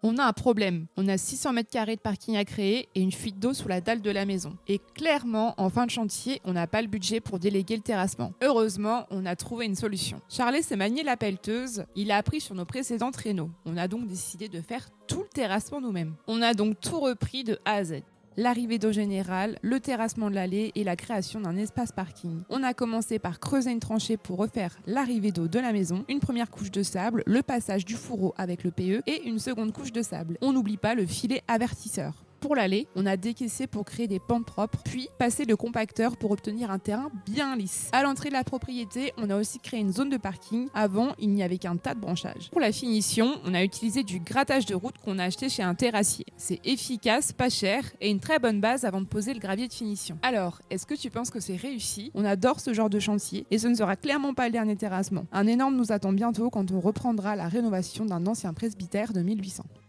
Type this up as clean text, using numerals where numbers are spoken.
On a un problème. On a 600 mètres carrés de parking à créer et une fuite d'eau sous la dalle de la maison. Et clairement, en fin de chantier, on n'a pas le budget pour déléguer le terrassement. Heureusement, on a trouvé une solution. Charlet s'est manié la pelleteuse, il a appris sur nos précédentes rénaux. On a donc décidé de faire tout le terrassement nous-mêmes. On a donc tout repris de A à Z. L'arrivée d'eau générale, le terrassement de l'allée et la création d'un espace parking. On a commencé par creuser une tranchée pour refaire l'arrivée d'eau de la maison, une première couche de sable, le passage du fourreau avec le PE et une seconde couche de sable. On n'oublie pas le filet avertisseur. Pour l'allée, on a décaissé pour créer des pentes propres, puis passé le compacteur pour obtenir un terrain bien lisse. À l'entrée de la propriété, on a aussi créé une zone de parking. Avant, il n'y avait qu'un tas de branchages. Pour la finition, on a utilisé du grattage de route qu'on a acheté chez un terrassier. C'est efficace, pas cher et une très bonne base avant de poser le gravier de finition. Alors, est-ce que tu penses que c'est réussi? On adore ce genre de chantier et ce ne sera clairement pas le dernier terrassement. Un énorme nous attend bientôt quand on reprendra la rénovation d'un ancien presbytère de 1800.